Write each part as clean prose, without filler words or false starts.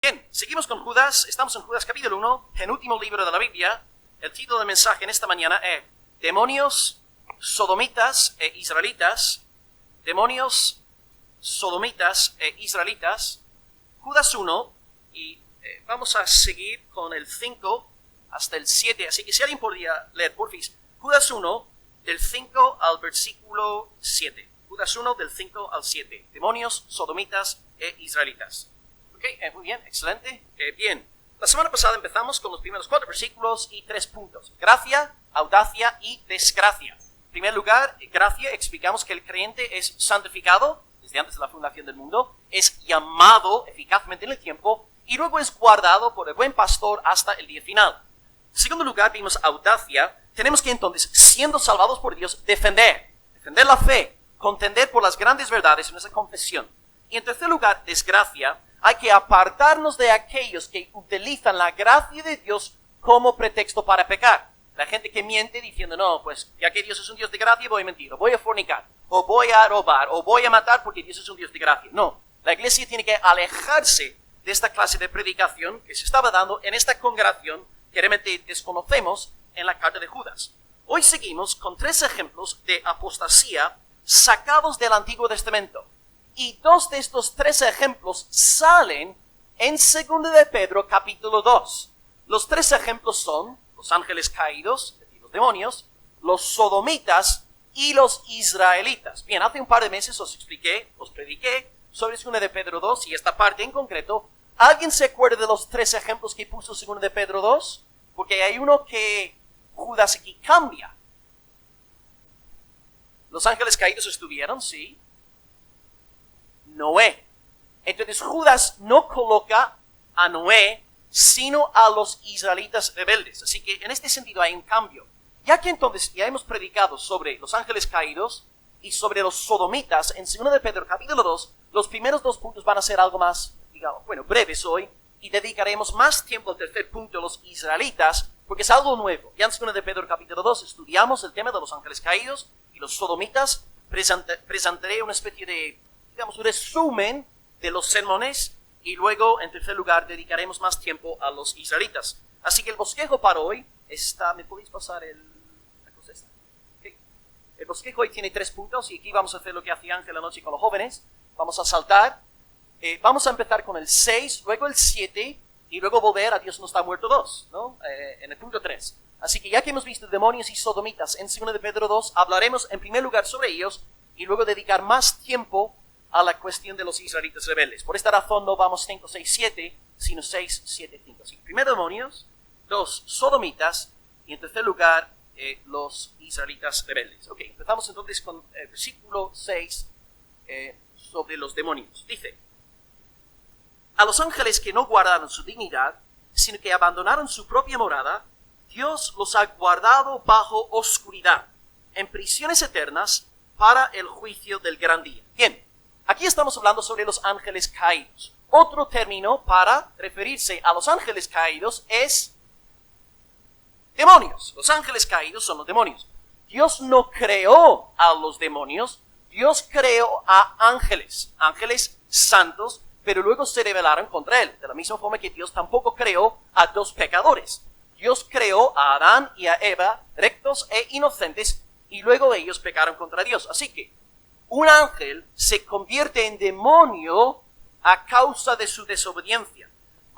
Bien, seguimos con Judas. Estamos en Judas capítulo 1, penúltimo libro de la Biblia. El título del mensaje en esta mañana es Demonios, sodomitas e israelitas. Demonios, sodomitas e israelitas. Judas 1, y vamos a seguir con el 5 hasta el 7. Así que si alguien podría leer, porfis, Judas 1, del 5 al versículo 7. Judas 1, del 5 al 7. Demonios, sodomitas e israelitas. Ok, muy bien, excelente. Bien, la semana pasada empezamos con los primeros 4 versículos y 3 puntos. Gracia, audacia y desgracia. En primer lugar, gracia, explicamos que el creyente es santificado desde antes de la fundación del mundo, es llamado eficazmente en el tiempo y luego es guardado por el buen pastor hasta el día final. En segundo lugar, vimos audacia. Tenemos que entonces, siendo salvados por Dios, defender la fe, contender por las grandes verdades en nuestra confesión. Y en tercer lugar, desgracia. Hay que apartarnos de aquellos que utilizan la gracia de Dios como pretexto para pecar. La gente que miente diciendo, no, pues ya que Dios es un Dios de gracia, voy a mentir, o voy a fornicar, o voy a robar, o voy a matar porque Dios es un Dios de gracia. No, la iglesia tiene que alejarse de esta clase de predicación que se estaba dando en esta congregación que realmente desconocemos en la carta de Judas. Hoy seguimos con 3 ejemplos de apostasía sacados del Antiguo Testamento. Y 2 de estos 3 ejemplos salen en 2 de Pedro capítulo 2. Los 3 ejemplos son los ángeles caídos, es decir, los demonios, los sodomitas y los israelitas. Bien, hace un par de meses os prediqué sobre 2 de Pedro 2 y esta parte en concreto. ¿Alguien se acuerda de los 3 ejemplos que puso 2 de Pedro 2? Porque hay uno que Judas aquí cambia. Los ángeles caídos estuvieron, sí. Noé. Entonces Judas no coloca a Noé, sino a los israelitas rebeldes. Así que en este sentido hay un cambio. Ya que entonces ya hemos predicado sobre los ángeles caídos y sobre los sodomitas, en 2 de Pedro capítulo 2, los primeros 2 puntos van a ser algo más, digamos, breves hoy, y dedicaremos más tiempo al tercer punto, los israelitas, porque es algo nuevo. Ya en 2 de Pedro capítulo 2 estudiamos el tema de los ángeles caídos y los sodomitas. Presentaré una especie de, digamos, un resumen de los sermones y luego, en tercer lugar, dedicaremos más tiempo a los israelitas. Así que el bosquejo para hoy está... ¿Me podéis pasar la cosa esta? Okay. El bosquejo hoy tiene 3 puntos y aquí vamos a hacer lo que hacía Ángel anoche con los jóvenes. Vamos a saltar. Vamos a empezar con el 6, luego el 7 y luego volver a Dios no está muerto 2, ¿no? En el punto 3. Así que ya que hemos visto demonios y sodomitas en 2 de Pedro 2, hablaremos en primer lugar sobre ellos y luego dedicar más tiempo a la cuestión de los israelitas rebeldes. Por esta razón no vamos 5, 6, 7, sino 6, 7, 5. Así, primero demonios, 2 sodomitas y en tercer lugar los israelitas rebeldes. Ok, empezamos entonces con el versículo 6 sobre los demonios. Dice, a los ángeles que no guardaron su dignidad, sino que abandonaron su propia morada, Dios los ha guardado bajo oscuridad, en prisiones eternas, para el juicio del gran día. Bien, aquí estamos hablando sobre los ángeles caídos. Otro término para referirse a los ángeles caídos es demonios. Los ángeles caídos son los demonios. Dios no creó a los demonios, Dios creó a ángeles santos, pero luego se rebelaron contra él. De la misma forma que Dios tampoco creó a 2 pecadores. Dios creó a Adán y a Eva rectos e inocentes, y luego ellos pecaron contra Dios. Así que un ángel se convierte en demonio a causa de su desobediencia.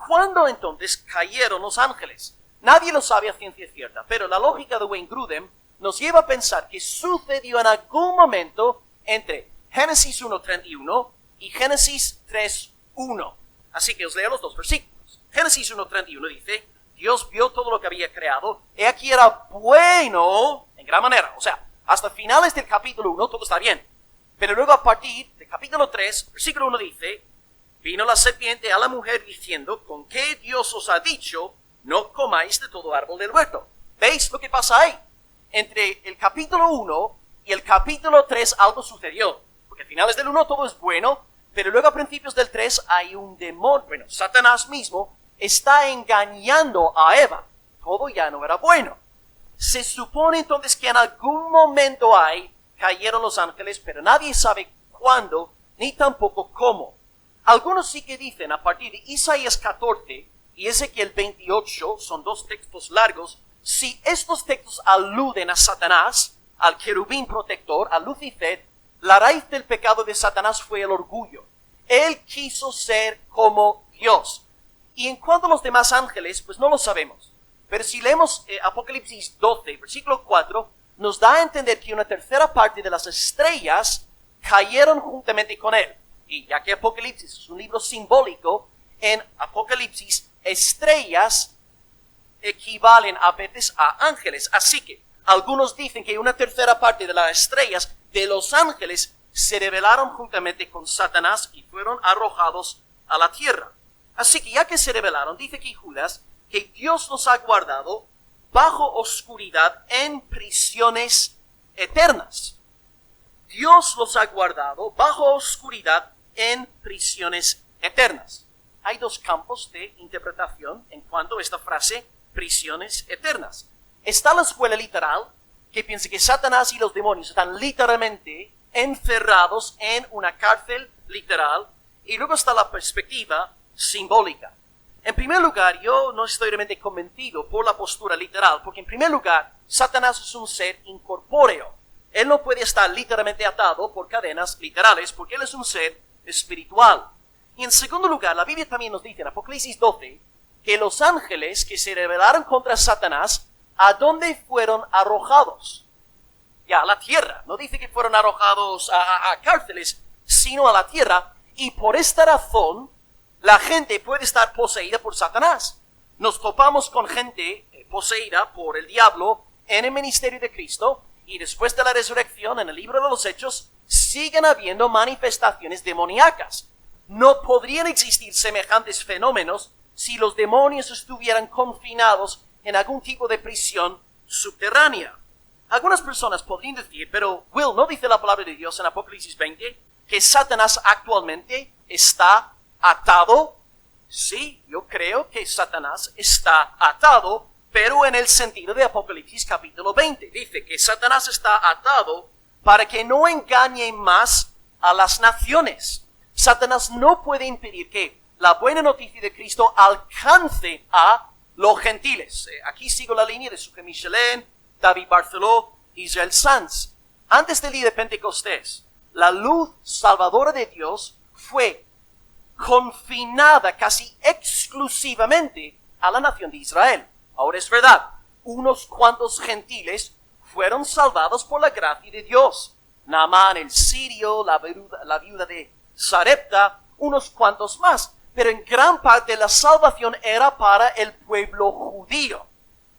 ¿Cuándo entonces cayeron los ángeles? Nadie lo sabe a ciencia cierta, pero la lógica de Wayne Grudem nos lleva a pensar que sucedió en algún momento entre Génesis 1:31 y Génesis 3:1. Así que os leo los 2 versículos. Génesis 1:31 dice, Dios vio todo lo que había creado, y aquí era bueno en gran manera. O sea, hasta finales del capítulo 1 todo está bien. Pero luego a partir del capítulo 3, versículo 1 dice, vino la serpiente a la mujer diciendo, ¿con qué Dios os ha dicho, no comáis de todo árbol del huerto? ¿Veis lo que pasa ahí? Entre el capítulo 1 y el capítulo 3 algo sucedió. Porque a finales del 1 todo es bueno, pero luego a principios del 3 hay un demonio. Satanás mismo está engañando a Eva. Todo ya no era bueno. Se supone entonces que en algún momento cayeron los ángeles, pero nadie sabe cuándo, ni tampoco cómo. Algunos sí que dicen a partir de Isaías 14 y Ezequiel 28, son dos textos largos, si estos textos aluden a Satanás, al querubín protector, a Lucifer, la raíz del pecado de Satanás fue el orgullo. Él quiso ser como Dios. Y en cuanto a los demás ángeles, pues no lo sabemos. Pero si leemos Apocalipsis 12, versículo 4, nos da a entender que una tercera parte de las estrellas cayeron juntamente con él. Y ya que Apocalipsis es un libro simbólico, en Apocalipsis estrellas equivalen a veces a ángeles. Así que algunos dicen que una tercera parte de las estrellas de los ángeles se rebelaron juntamente con Satanás y fueron arrojados a la tierra. Así que ya que se rebelaron, dice aquí Judas que Dios los ha guardado bajo oscuridad en prisiones eternas. Dios los ha guardado bajo oscuridad en prisiones eternas. Hay dos campos de interpretación en cuanto a esta frase, prisiones eternas. Está la escuela literal, que piensa que Satanás y los demonios están literalmente encerrados en una cárcel literal, y luego está la perspectiva simbólica. En primer lugar, yo no estoy realmente convencido por la postura literal, porque en primer lugar, Satanás es un ser incorpóreo. Él no puede estar literalmente atado por cadenas literales, porque él es un ser espiritual. Y en segundo lugar, la Biblia también nos dice en Apocalipsis 12, que los ángeles que se rebelaron contra Satanás, ¿a dónde fueron arrojados? Ya, a la tierra. No dice que fueron arrojados a cárceles, sino a la tierra. Y por esta razón, la gente puede estar poseída por Satanás. Nos topamos con gente poseída por el diablo en el ministerio de Cristo, y después de la resurrección, en el libro de los Hechos, siguen habiendo manifestaciones demoníacas. No podrían existir semejantes fenómenos si los demonios estuvieran confinados en algún tipo de prisión subterránea. Algunas personas podrían decir, pero Will, ¿no dice la palabra de Dios en Apocalipsis 20 que Satanás actualmente está atado? Sí, yo creo que Satanás está atado, pero en el sentido de Apocalipsis capítulo 20. Dice que Satanás está atado para que no engañe más a las naciones. Satanás no puede impedir que la buena noticia de Cristo alcance a los gentiles. Aquí sigo la línea de Sucre Michelin, David Barceló, Israel Sanz. Antes del día de Pentecostés, la luz salvadora de Dios fue confinada casi exclusivamente a la nación de Israel. Ahora es verdad, unos cuantos gentiles fueron salvados por la gracia de Dios. Naamán el sirio, la viuda de Sarepta, unos cuantos más. Pero en gran parte la salvación era para el pueblo judío.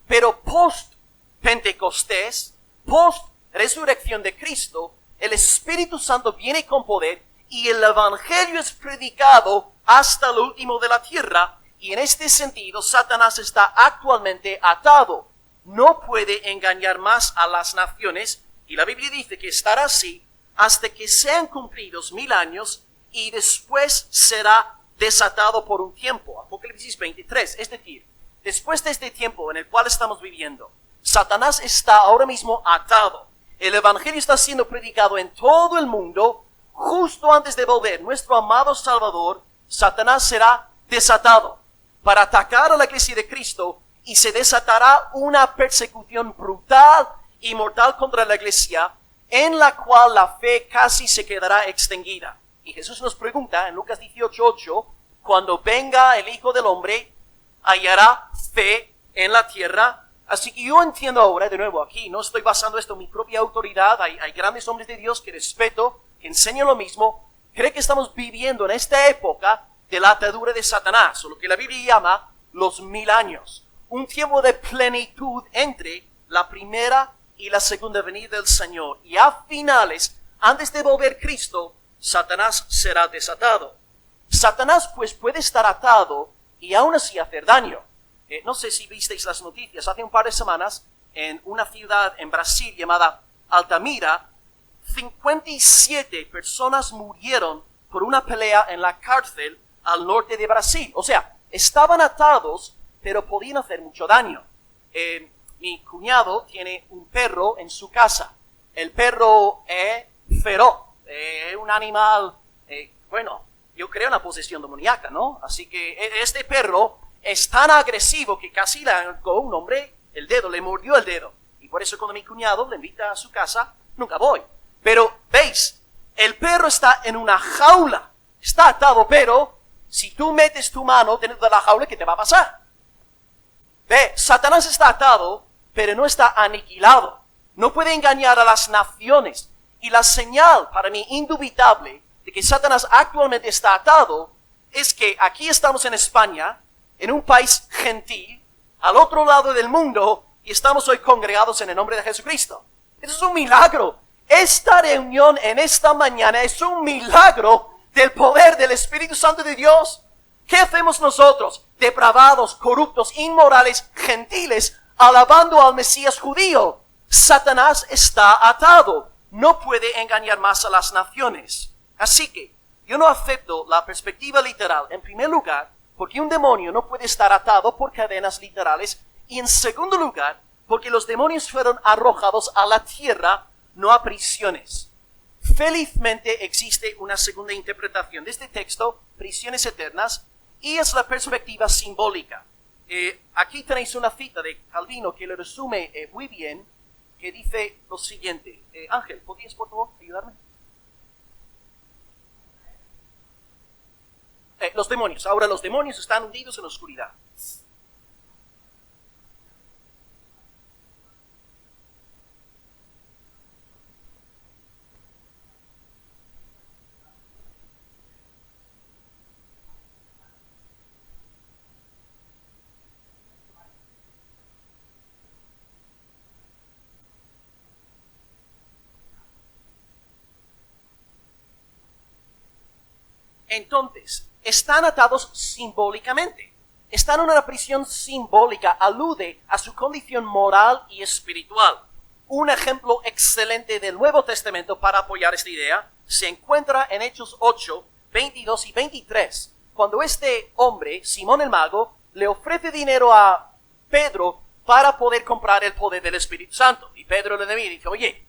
Pero post-Pentecostés, post-resurrección de Cristo, el Espíritu Santo viene con poder y el Evangelio es predicado hasta lo último de la tierra. Y en este sentido, Satanás está actualmente atado. No puede engañar más a las naciones. Y la Biblia dice que estará así hasta que sean cumplidos 1000 años y después será desatado por un tiempo. Apocalipsis 23. Es decir, después de este tiempo en el cual estamos viviendo, Satanás está ahora mismo atado. El Evangelio está siendo predicado en todo el mundo. Justo antes de volver nuestro amado Salvador, Satanás será desatado para atacar a la iglesia de Cristo, y se desatará una persecución brutal y mortal contra la iglesia, en la cual la fe casi se quedará extinguida. Y Jesús nos pregunta en Lucas 18:8, cuando venga el Hijo del Hombre, ¿hallará fe en la tierra? Así que yo entiendo ahora, de nuevo aquí, no estoy basando esto en mi propia autoridad, hay grandes hombres de Dios que respeto, que enseñan lo mismo. Creo que estamos viviendo en esta época de la atadura de Satanás, o lo que la Biblia llama los 1000 años. Un tiempo de plenitud entre la primera y la segunda venida del Señor. Y a finales, antes de volver Cristo, Satanás será desatado. Satanás pues puede estar atado y aún así hacer daño. No sé si visteis las noticias, hace un par de semanas, en una ciudad en Brasil llamada Altamira, 57 personas murieron por una pelea en la cárcel al norte de Brasil. O sea, estaban atados, pero podían hacer mucho daño. Mi cuñado tiene un perro en su casa. El perro es feroz, un animal, bueno, yo yo creo, una posesión demoníaca, ¿no? Así que este perro es tan agresivo que casi le arrancó un hombre el dedo, le mordió el dedo. Y por eso cuando mi cuñado le invita a su casa, nunca voy. Pero, ¿veis? El perro está en una jaula. Está atado, pero si tú metes tu mano dentro de la jaula, ¿qué te va a pasar? Ve, Satanás está atado, pero no está aniquilado. No puede engañar a las naciones. Y la señal, para mí, indubitable, de que Satanás actualmente está atado, es que aquí estamos en España, en un país gentil, al otro lado del mundo, y estamos hoy congregados en el nombre de Jesucristo. Eso es un milagro. Esta reunión en esta mañana es un milagro del poder del Espíritu Santo de Dios. ¿Qué hacemos nosotros, depravados, corruptos, inmorales, gentiles, alabando al Mesías judío? Satanás está atado. No puede engañar más a las naciones. Así que yo no acepto la perspectiva literal, en primer lugar, porque un demonio no puede estar atado por cadenas literales, y en segundo lugar, porque los demonios fueron arrojados a la tierra, no a prisiones. Felizmente existe una segunda interpretación de este texto, prisiones eternas, y es la perspectiva simbólica. Aquí tenéis una cita de Calvino que lo resume muy bien, que dice lo siguiente. Ángel, ¿podrías por favor ayudarme? Los demonios. Ahora los demonios están hundidos en la oscuridad. Entonces, están atados simbólicamente. Están en una prisión simbólica, alude a su condición moral y espiritual. Un ejemplo excelente del Nuevo Testamento para apoyar esta idea se encuentra en Hechos 8, 22 y 23, cuando este hombre, Simón el Mago, le ofrece dinero a Pedro para poder comprar el poder del Espíritu Santo. Y Pedro le dice, oye,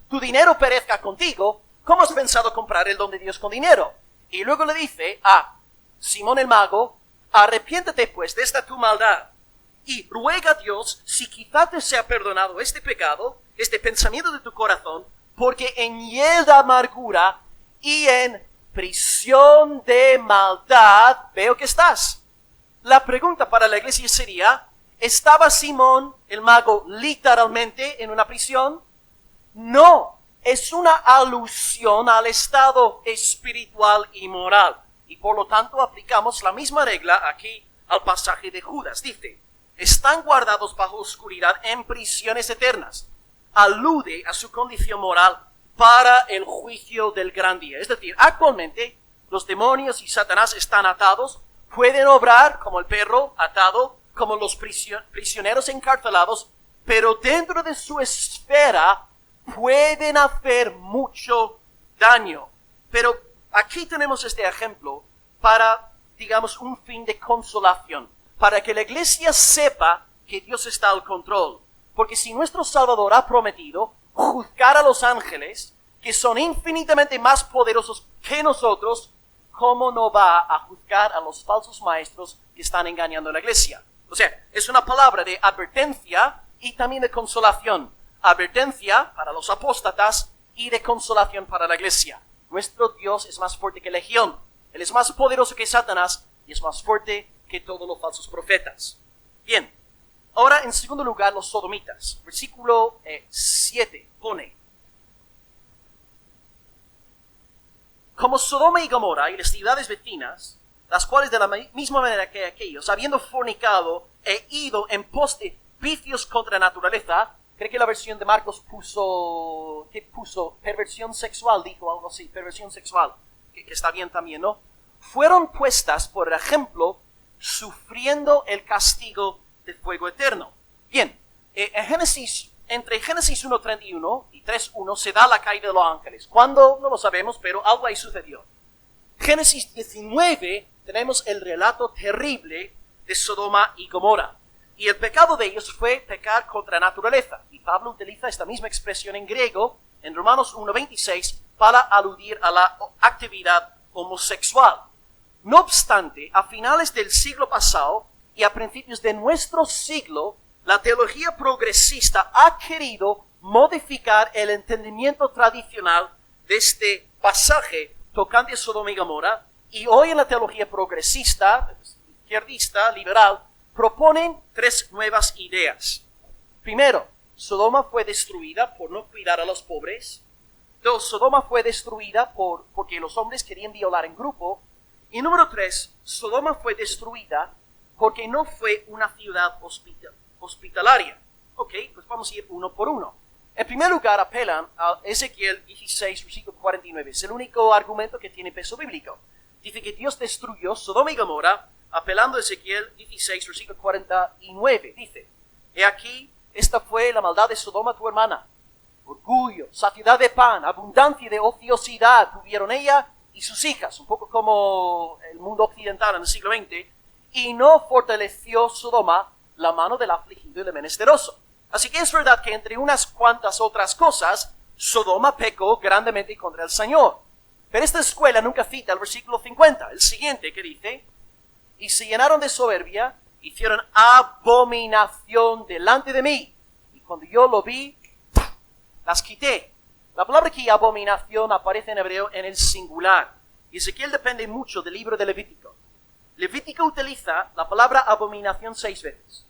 tu dinero perezca contigo. ¿Cómo has pensado comprar el don de Dios con dinero? Y luego le dice a Simón el Mago, arrepiéntate pues de esta tu maldad y ruega a Dios si quizá te sea perdonado este pecado, este pensamiento de tu corazón, porque en hiel de amargura y en prisión de maldad veo que estás. La pregunta para la iglesia sería, ¿estaba Simón el Mago literalmente en una prisión? No. Es una alusión al estado espiritual y moral. Y por lo tanto aplicamos la misma regla aquí al pasaje de Judas. Dice, están guardados bajo oscuridad en prisiones eternas. Alude a su condición moral para el juicio del gran día. Es decir, actualmente los demonios y Satanás están atados, pueden obrar como el perro atado, como los prisioneros encarcelados, pero dentro de su esfera pueden hacer mucho daño. Pero aquí tenemos este ejemplo para, digamos, un fin de consolación, para que la iglesia sepa que Dios está al control. Porque si nuestro Salvador ha prometido juzgar a los ángeles, que son infinitamente más poderosos que nosotros, ¿cómo no va a juzgar a los falsos maestros que están engañando a la iglesia? O sea, es una palabra de advertencia y también de consolación. Advertencia para los apóstatas y de consolación para la iglesia. Nuestro Dios es más fuerte que legión. Él es más poderoso que Satanás y es más fuerte que todos los falsos profetas. Bien, ahora en segundo lugar los sodomitas. Versículo 7 pone: como Sodoma y Gomorra y las ciudades vecinas, las cuales de la misma manera que aquellos, habiendo fornicado e ido en pos de vicios contra naturaleza, creo que la versión de Marcos puso perversión sexual, dijo algo así, perversión sexual, que está bien también, ¿no? Fueron puestas, por ejemplo, sufriendo el castigo de fuego eterno. Bien, entre Génesis 1:31 y 3:1 se da la caída de los ángeles. ¿Cuándo? No lo sabemos, pero algo ahí sucedió. Génesis 19 tenemos el relato terrible de Sodoma y Gomorra. Y el pecado de ellos fue pecar contra naturaleza. Y Pablo utiliza esta misma expresión en griego, en Romanos 1:26, para aludir a la actividad homosexual. No obstante, a finales del siglo pasado y a principios de nuestro siglo, la teología progresista ha querido modificar el entendimiento tradicional de este pasaje tocante a Sodoma y Gomorra, y hoy en la teología progresista, izquierdista, liberal, proponen tres nuevas ideas. Primero, Sodoma fue destruida por no cuidar a los pobres. Dos, Sodoma fue destruida porque los hombres querían violar en grupo. Y número tres, Sodoma fue destruida porque no fue una ciudad hospitalaria. Ok, pues vamos a ir uno por uno. En primer lugar, apelan a Ezequiel 16, versículo 49. Es el único argumento que tiene peso bíblico. Dice que Dios destruyó Sodoma y Gomorra, apelando a Ezequiel 16, versículo 49. Dice, he aquí, esta fue la maldad de Sodoma tu hermana. Orgullo, saciedad de pan, abundancia de ociosidad tuvieron ella y sus hijas, un poco como el mundo occidental en el siglo XX, y no fortaleció Sodoma la mano del afligido y del menesteroso. Así que es verdad que entre unas cuantas otras cosas, Sodoma pecó grandemente contra el Señor. Pero esta escuela nunca cita el versículo 50, el siguiente, que dice, y se llenaron de soberbia, hicieron abominación delante de mí, y cuando yo lo vi, las quité. La palabra aquí, abominación, aparece en hebreo en el singular, y Ezequiel depende mucho del libro de Levítico. Levítico utiliza la palabra abominación 6 veces,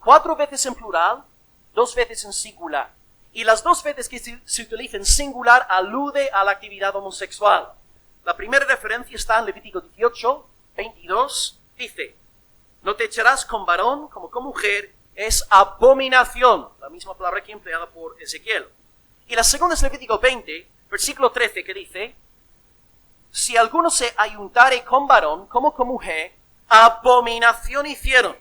4 veces en plural, 2 veces en singular. Y las 2 veces que se utiliza en singular alude a la actividad homosexual. La primera referencia está en Levítico 18, 22, dice, no te echarás con varón como con mujer, es abominación, la misma palabra que empleada por Ezequiel. Y la segunda es Levítico 20, versículo 13, que dice, si alguno se ayuntare con varón como con mujer, abominación hicieron.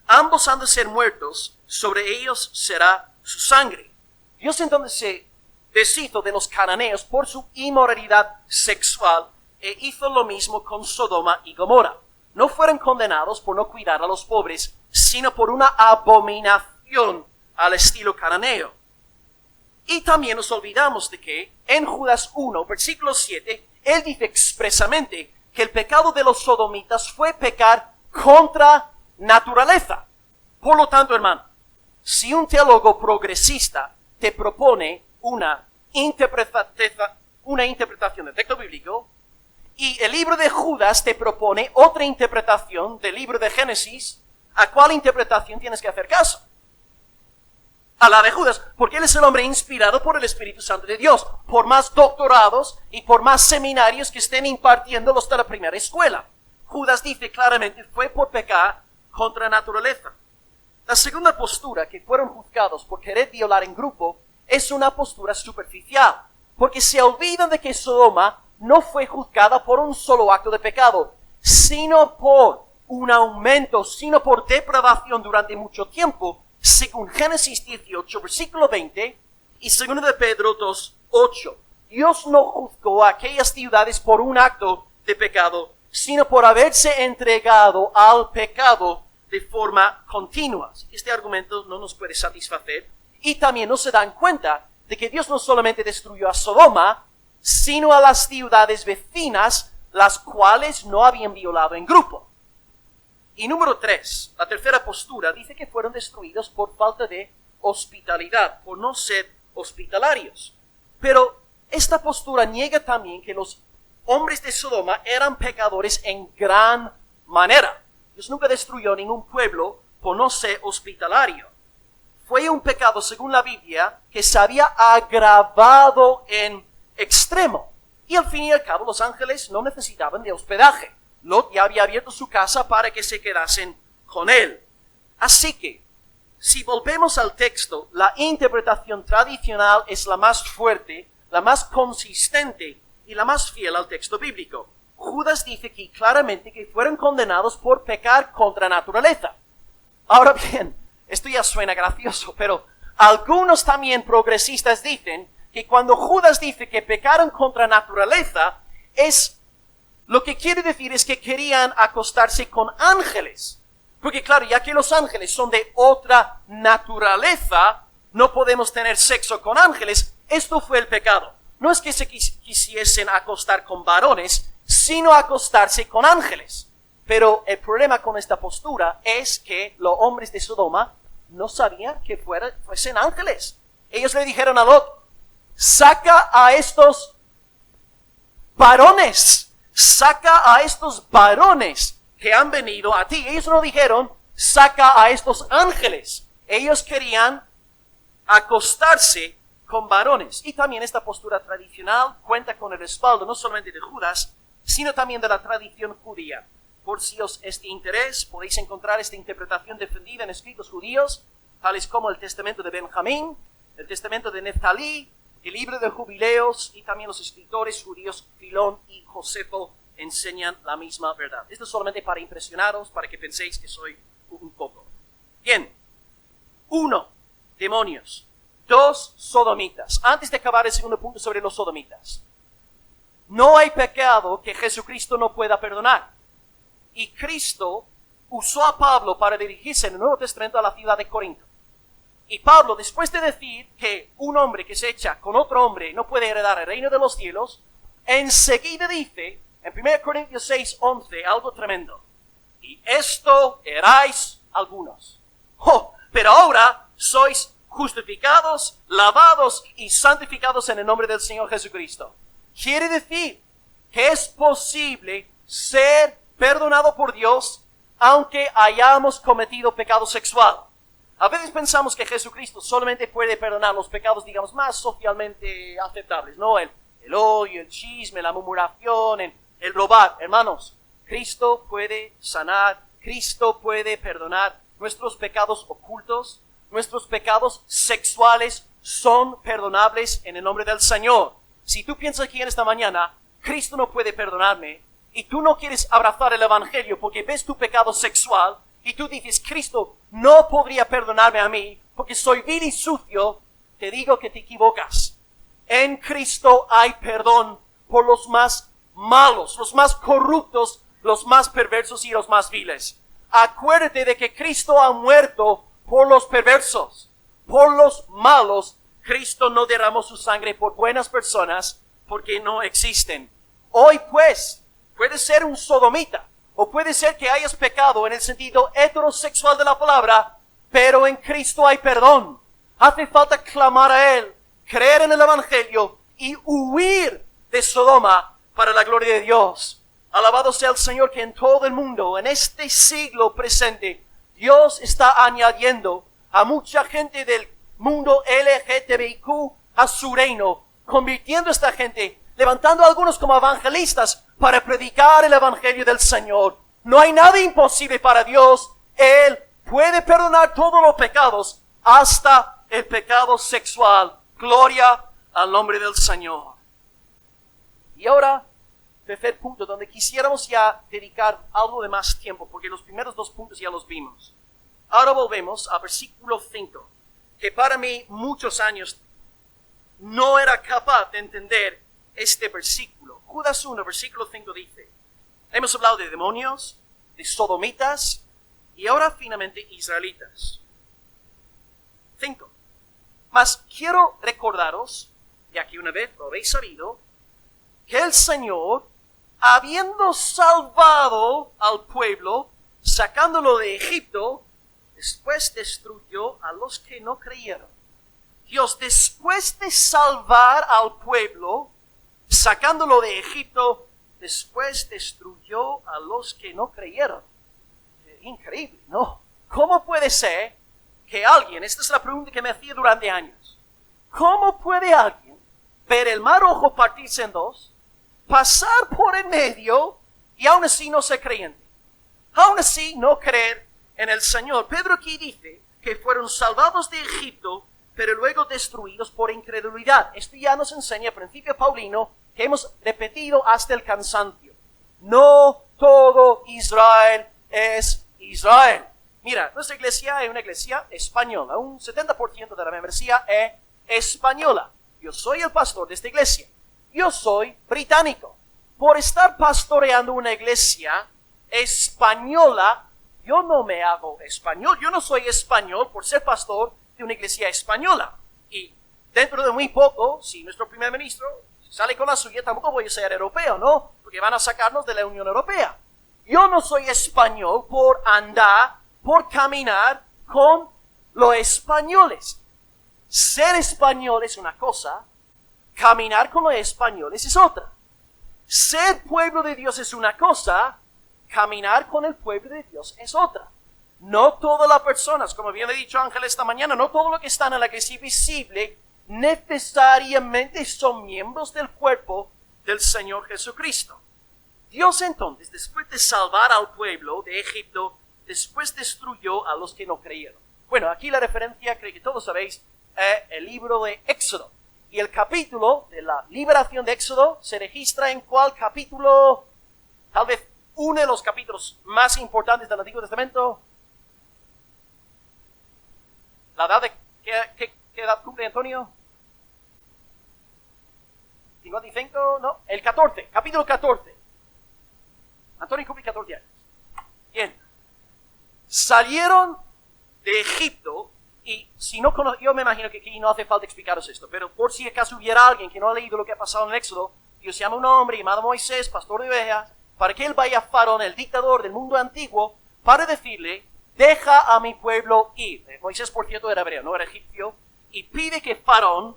Ambos han de ser muertos, sobre ellos será su sangre. Dios entonces se deshizo de los cananeos por su inmoralidad sexual e hizo lo mismo con Sodoma y Gomorra. No fueron condenados por no cuidar a los pobres, sino por una abominación al estilo cananeo. Y también nos olvidamos de que en Judas 1, versículo 7, él dice expresamente que el pecado de los sodomitas fue pecar contra naturaleza. Por lo tanto, hermano, si un teólogo progresista te propone una interpretación del texto bíblico y el libro de Judas te propone otra interpretación del libro de Génesis, ¿a cuál interpretación tienes que hacer caso? A la de Judas, porque él es el hombre inspirado por el Espíritu Santo de Dios, por más doctorados y por más seminarios que estén impartiendo los de la primera escuela. Judas dice claramente, fue por pecar contra naturaleza. La segunda postura, que fueron juzgados por querer violar en grupo, es una postura superficial, porque se olvidan de que Sodoma no fue juzgada por un solo acto de pecado, sino por un aumento, sino por depravación durante mucho tiempo, según Génesis 18, versículo 20, y 2 de Pedro 2, 8. Dios no juzgó a aquellas ciudades por un acto de pecado, sino por haberse entregado al pecado de forma continua. Este argumento no nos puede satisfacer. Y también no se dan cuenta de que Dios no solamente destruyó a Sodoma, sino a las ciudades vecinas, las cuales no habían violado en grupo. Y número 3, la tercera postura, dice que fueron destruidos por falta de hospitalidad, por no ser hospitalarios. Pero esta postura niega también que los hombres de Sodoma eran pecadores en gran manera. Dios nunca destruyó ningún pueblo por no ser hospitalario. Fue un pecado, según la Biblia, que se había agravado en extremo. Y al fin y al cabo, los ángeles no necesitaban de hospedaje. Lot ya había abierto su casa para que se quedasen con él. Así que, si volvemos al texto, la interpretación tradicional es la más fuerte, la más consistente y la más fiel al texto bíblico. Judas dice aquí claramente que fueron condenados por pecar contra naturaleza. Ahora bien, esto ya suena gracioso, pero algunos también progresistas dicen que cuando Judas dice que pecaron contra naturaleza, lo que quiere decir es que querían acostarse con ángeles. Porque claro, ya que los ángeles son de otra naturaleza, no podemos tener sexo con ángeles. Esto fue el pecado. no es que se quisiesen acostar con varones, sino acostarse con ángeles. Pero el problema con esta postura es que los hombres de Sodoma no sabían que fuesen ángeles. Ellos le dijeron a Lot, saca a estos varones que han venido a ti. Ellos no dijeron, saca a estos ángeles. Ellos querían acostarse con varones. Y también esta postura tradicional cuenta con el respaldo no solamente de Judas, sino también de la tradición judía. Por si os es de interés, podéis encontrar esta interpretación defendida en escritos judíos, tales como el Testamento de Benjamín, el Testamento de Neftalí, el Libro de Jubileos, y también los escritores judíos Filón y Josefo enseñan la misma verdad. Esto es solamente para impresionaros, para que penséis que soy un poco. Bien. 1. Demonios. 2. Sodomitas. Antes de acabar el segundo punto sobre los sodomitas. No hay pecado que Jesucristo no pueda perdonar. Y Cristo usó a Pablo para dirigirse en el Nuevo Testamento a la ciudad de Corinto. Y Pablo, después de decir que un hombre que se echa con otro hombre no puede heredar el reino de los cielos, enseguida dice, en 1 Corintios 6:11, algo tremendo. Y esto erais algunos. Pero ahora sois justificados, lavados y santificados en el nombre del Señor Jesucristo. Quiere decir que es posible ser perdonado por Dios aunque hayamos cometido pecado sexual. A veces pensamos que Jesucristo solamente puede perdonar los pecados, digamos, más socialmente aceptables, ¿no? El odio, el chisme, la murmuración, el robar. Hermanos, Cristo puede sanar, Cristo puede perdonar nuestros pecados ocultos, nuestros pecados sexuales son perdonables en el nombre del Señor. Si tú piensas aquí en esta mañana, Cristo no puede perdonarme, y tú no quieres abrazar el Evangelio porque ves tu pecado sexual, y tú dices, Cristo no podría perdonarme a mí porque soy vil y sucio, te digo que te equivocas. En Cristo hay perdón por los más malos, los más corruptos, los más perversos y los más viles. Acuérdate de que Cristo ha muerto por los perversos, por los malos. Cristo no derramó su sangre por buenas personas porque no existen. Hoy pues, puedes ser un sodomita, o puede ser que hayas pecado en el sentido heterosexual de la palabra, pero en Cristo hay perdón. Hace falta clamar a Él, creer en el Evangelio y huir de Sodoma para la gloria de Dios. Alabado sea el Señor que en todo el mundo, en este siglo presente, Dios está añadiendo a mucha gente del mundo LGTBIQ a su reino, convirtiendo a esta gente, levantando a algunos como evangelistas para predicar el Evangelio del Señor. No hay nada imposible para Dios. Él puede perdonar todos los pecados, hasta el pecado sexual. Gloria al nombre del Señor. Y ahora, tercer punto, donde quisiéramos ya dedicar algo de más tiempo, porque los primeros dos puntos ya los vimos. Ahora volvemos al versículo 5, que para mí muchos años no era capaz de entender este versículo. Judas 1, versículo 5 dice, hemos hablado de demonios, de sodomitas, y ahora finalmente israelitas. 5. Mas quiero recordaros, ya que una vez lo habéis sabido, que el Señor, habiendo salvado al pueblo, sacándolo de Egipto, después destruyó a los que no creyeron. Dios, después de salvar al pueblo, sacándolo de Egipto, después destruyó a los que no creyeron. Increíble, ¿no? ¿Cómo puede ser que alguien, esta es la pregunta que me hacía durante años, ¿cómo puede alguien ver el mar Rojo partirse en dos, pasar por el medio y aún así no ser creyente? Aún así no creer en el Señor. Pedro aquí dice que fueron salvados de Egipto, pero luego destruidos por incredulidad. Esto ya nos enseña el principio paulino que hemos repetido hasta el cansancio. No todo Israel es Israel. Mira, nuestra iglesia es una iglesia española. Un 70% de la membresía es española. Yo soy el pastor de esta iglesia. Yo soy británico. Por estar pastoreando una iglesia española, yo no me hago español. Yo no soy español por ser pastor de una iglesia española. Y dentro de muy poco, si nuestro primer ministro Si sale con la suya, tampoco voy a ser europeo, ¿no? Porque van a sacarnos de la Unión Europea. Yo no soy español por andar, por caminar con los españoles. Ser español es una cosa, caminar con los españoles es otra. Ser pueblo de Dios es una cosa, caminar con el pueblo de Dios es otra. No todas las personas, como bien le he dicho a Ángel esta mañana, no todos los que están en la iglesia visible necesariamente son miembros del cuerpo del Señor Jesucristo. Dios entonces, después de salvar al pueblo de Egipto, después destruyó a los que no creyeron. Bueno, aquí la referencia, creo que todos sabéis, es el libro de Éxodo. Y el capítulo de la liberación de Éxodo se registra en cuál capítulo, tal vez uno de los capítulos más importantes del Antiguo Testamento. ¿La edad de qué edad cumple Antonio? 55, no, el 14, capítulo 14. Antonio cumple 14 años. Bien. Salieron de Egipto y si no conocen, yo me imagino que aquí no hace falta explicaros esto, pero por si acaso hubiera alguien que no ha leído lo que ha pasado en el Éxodo, Dios llama a un hombre llamado Moisés, pastor de ovejas, para que él vaya a Faraón, el dictador del mundo antiguo, para decirle, deja a mi pueblo ir. Moisés, por cierto, era hebreo, no era egipcio, y pide que Faraón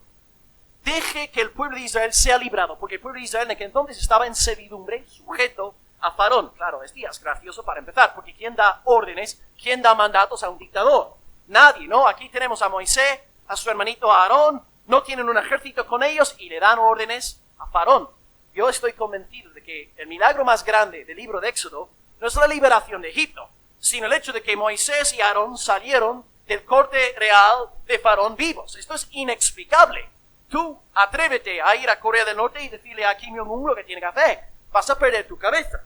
deje que el pueblo de Israel sea librado, porque el pueblo de Israel en aquel entonces estaba en servidumbre, sujeto a Faraón. Claro, es gracioso para empezar, porque ¿quién da órdenes, quién da mandatos a un dictador? Nadie, ¿no? Aquí tenemos a Moisés, a su hermanito Aarón, no tienen un ejército con ellos y le dan órdenes a Faraón. Yo estoy convencido de que el milagro más grande del libro de Éxodo no es la liberación de Egipto, sino el hecho de que Moisés y Aarón salieron del corte real de Faraón vivos. Esto es inexplicable. Tú atrévete a ir a Corea del Norte y decirle a Kim Jong-un lo que tiene que hacer. Vas a perder tu cabeza.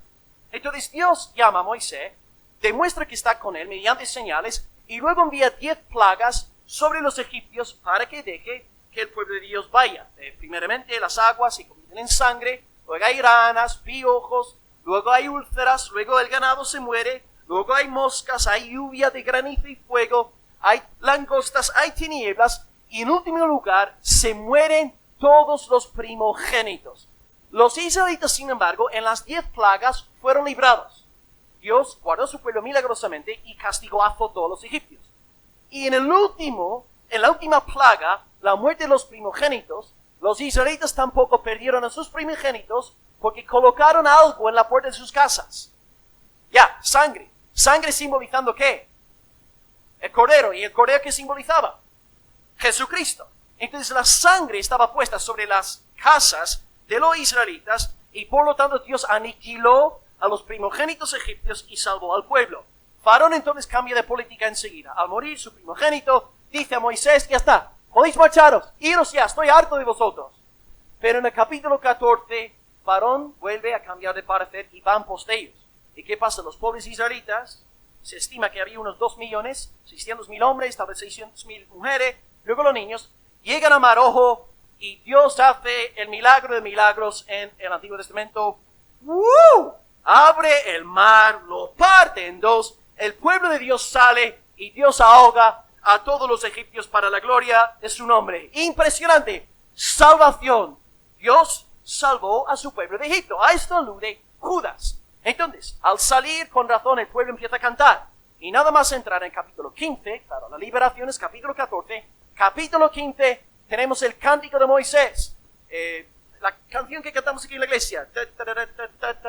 Entonces Dios llama a Moisés, demuestra que está con él mediante señales y luego envía 10 plagas sobre los egipcios para que deje que el pueblo de Dios vaya. Primeramente las aguas se convierten en sangre, luego hay ranas, piojos, luego hay úlceras, luego el ganado se muere, luego hay moscas, hay lluvia de granizo y fuego, hay langostas, hay tinieblas y en último lugar se mueren todos los primogénitos. Los israelitas, sin embargo, en las 10 plagas fueron librados. Dios guardó su pueblo milagrosamente y castigó, azotó a los egipcios. Y en la última plaga, la muerte de los primogénitos, los israelitas tampoco perdieron a sus primogénitos porque colocaron algo en la puerta de sus casas. Ya, sangre. ¿Sangre simbolizando qué? El cordero. ¿Y el cordero qué simbolizaba? Jesucristo. Entonces la sangre estaba puesta sobre las casas de los israelitas y por lo tanto Dios aniquiló a los primogénitos egipcios y salvó al pueblo. Faraón entonces cambia de política enseguida. Al morir su primogénito, dice a Moisés, ya está, podéis marcharos, iros ya, estoy harto de vosotros. Pero en el capítulo 14, Faraón vuelve a cambiar de parecer y van pos de ellos. ¿Y qué pasa? Los pobres israelitas, se estima que había unos 2.600.000 hombres, tal vez 600.000 mujeres, luego los niños, llegan a Mar Rojo y Dios hace el milagro de milagros en el Antiguo Testamento. ¡Woo! Abre el mar, lo parte en dos, el pueblo de Dios sale y Dios ahoga a todos los egipcios para la gloria de su nombre. Impresionante. Salvación. Dios salvó a su pueblo de Egipto. A esto alude Judas. Entonces, al salir con razón el pueblo empieza a cantar. Y nada más entrar en capítulo 15, claro, la liberación es capítulo 14. Capítulo 15 tenemos el cántico de Moisés. La canción que cantamos aquí en la iglesia.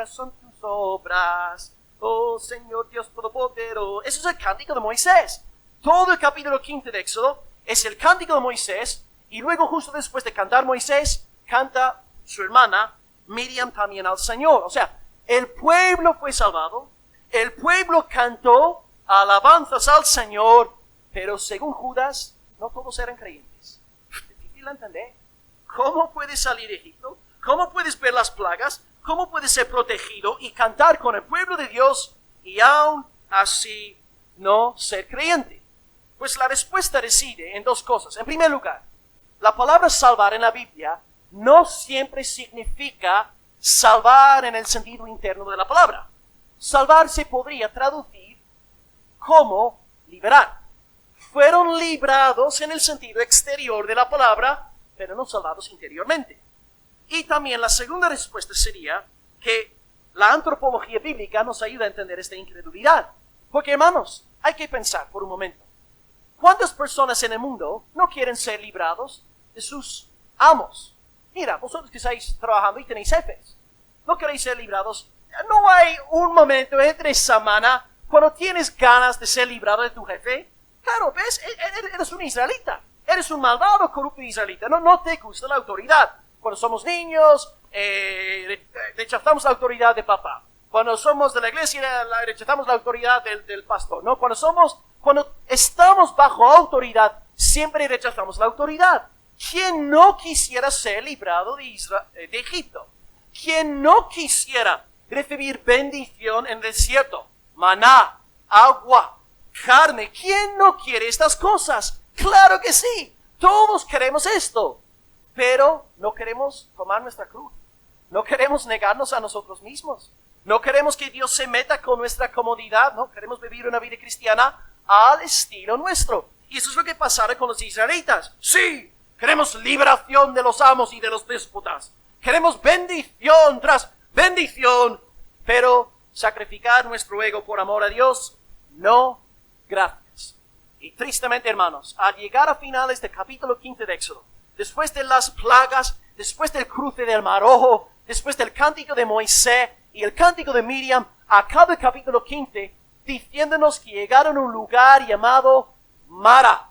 Son tus obras, oh Señor Dios Todopoderoso. Eso es el cántico de Moisés. Todo el capítulo 15 de Éxodo es el cántico de Moisés. Y luego justo después de cantar Moisés, canta su hermana Miriam también al Señor. O sea, el pueblo fue salvado. El pueblo cantó alabanzas al Señor. Pero según Judas, no todos eran creyentes. Difícil entender. ¿Cómo puedes salir de Egipto? ¿Cómo puedes ver las plagas? ¿Cómo puedes ser protegido y cantar con el pueblo de Dios y aún así no ser creyente? Pues la respuesta reside en dos cosas. En primer lugar, la palabra salvar en la Biblia no siempre significa salvar en el sentido interno de la palabra. Salvar se podría traducir como liberar. Fueron librados en el sentido exterior de la palabra, pero no salvados interiormente. Y también la segunda respuesta sería que la antropología bíblica nos ayuda a entender esta incredulidad. Porque, hermanos, hay que pensar por un momento. ¿Cuántas personas en el mundo no quieren ser librados de sus amos? Mira, vosotros que estáis trabajando y tenéis jefes, ¿no queréis ser librados? ¿No hay un momento entre semana cuando tienes ganas de ser librado de tu jefe? Claro, ¿ves? Eres un israelita. Eres un malvado, corrupto israelita. No te gusta la autoridad. Cuando somos niños, rechazamos la autoridad de papá. Cuando somos de la iglesia, rechazamos la autoridad del pastor, ¿no? Cuando estamos bajo autoridad, siempre rechazamos la autoridad. ¿Quién no quisiera ser librado de Egipto? ¿Quién no quisiera recibir bendición en el desierto? Maná, agua, carne. ¿Quién no quiere estas cosas? Claro que sí. Todos queremos esto. Pero no queremos tomar nuestra cruz. No queremos negarnos a nosotros mismos. No queremos que Dios se meta con nuestra comodidad. No queremos vivir una vida cristiana al estilo nuestro. Y eso es lo que pasará con los israelitas. Sí, queremos liberación de los amos y de los déspotas. Queremos bendición tras bendición. Pero sacrificar nuestro ego por amor a Dios, no, gracias. Y tristemente, hermanos, al llegar a finales del capítulo 15 de Éxodo, después de las plagas, después del cruce del Mar Rojo, después del cántico de Moisés y el cántico de Miriam, acaba el capítulo 15 diciéndonos que llegaron a un lugar llamado Mara.